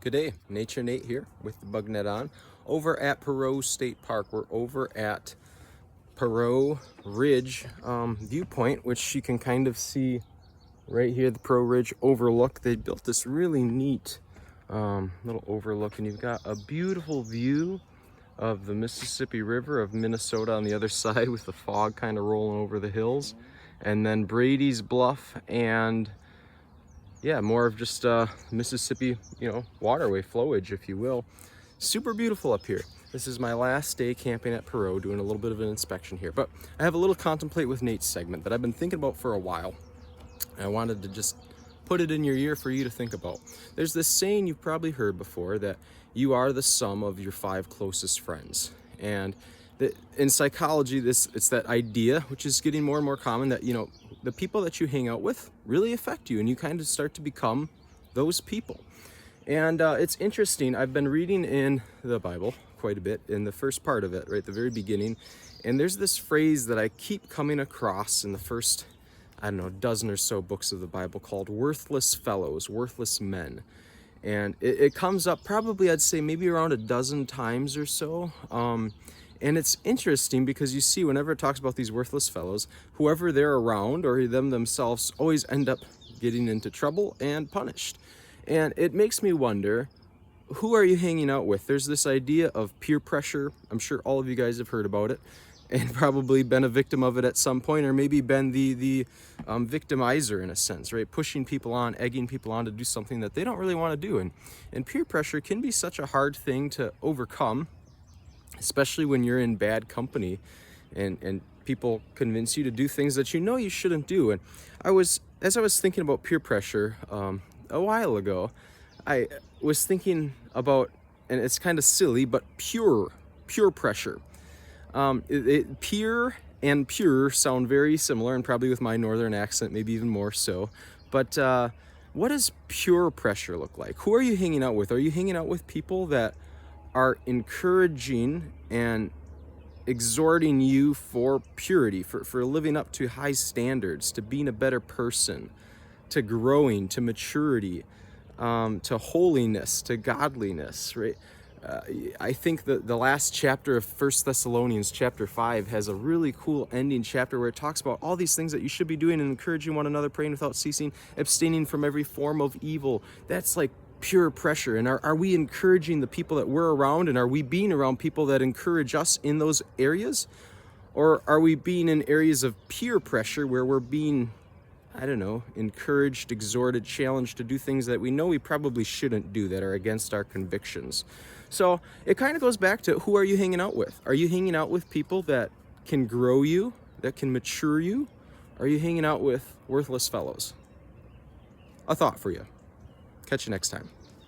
Good day, Nature Nate here with the bug net on. Over at Perot State Park, we're over at Perot Ridge viewpoint, which you can kind of see right here, the Perot Ridge overlook. They built this really neat little overlook, and you've got a beautiful view of the Mississippi River of Minnesota on the other side with the fog kind of rolling over the hills. And then Brady's Bluff and yeah, more of just Mississippi, waterway flowage, if you will. Super beautiful up here. This is my last day camping at Perot, doing a little bit of an inspection here. But I have a little Contemplate with Nate segment that I've been thinking about for a while. And I wanted to just put it in your ear for you to think about. There's this saying you've probably heard before that you are the sum of your 5 closest friends. And in psychology, it's that idea, which is getting more and more common, that the people that you hang out with really affect you, and you kind of start to become those people. And it's interesting. I've been reading in the Bible quite a bit, in the first part of it, right at the very beginning, and there's this phrase that I keep coming across in the first, dozen or so books of the Bible, called worthless fellows, worthless men. And it comes up probably, I'd say, maybe around a dozen times or so. And it's interesting because you see, whenever it talks about these worthless fellows, whoever they're around or them themselves always end up getting into trouble and punished. And it makes me wonder, who are you hanging out with? There's this idea of peer pressure. I'm sure all of you guys have heard about it and probably been a victim of it at some point, or maybe been the victimizer in a sense, right? Pushing people on, egging people on to do something that they don't really want to do. And peer pressure can be such a hard thing to overcome, especially when you're in bad company and people convince you to do things that you shouldn't do. And as I was thinking about peer pressure a while ago, I was thinking about, and it's kind of silly, but pure pressure. Peer and pure sound very similar, and probably with my northern accent, maybe even more so. But what does pure pressure look like? Who are you hanging out with? Are you hanging out with people that are encouraging and exhorting you for purity, for living up to high standards, to being a better person, to growing, to maturity, to holiness, to godliness, right? I think that the last chapter of 1 Thessalonians chapter 5 has a really cool ending chapter where it talks about all these things that you should be doing and encouraging one another, praying without ceasing, abstaining from every form of evil. That's like pure pressure. And are we encouraging the people that we're around, and are we being around people that encourage us in those areas? Or are we being in areas of peer pressure where we're being, encouraged, exhorted, challenged to do things that we know we probably shouldn't do, that are against our convictions? So it kind of goes back to, who are you hanging out with? Are you hanging out with people that can grow you, that can mature you? Are you hanging out with worthless fellows? A thought for you. Catch you next time.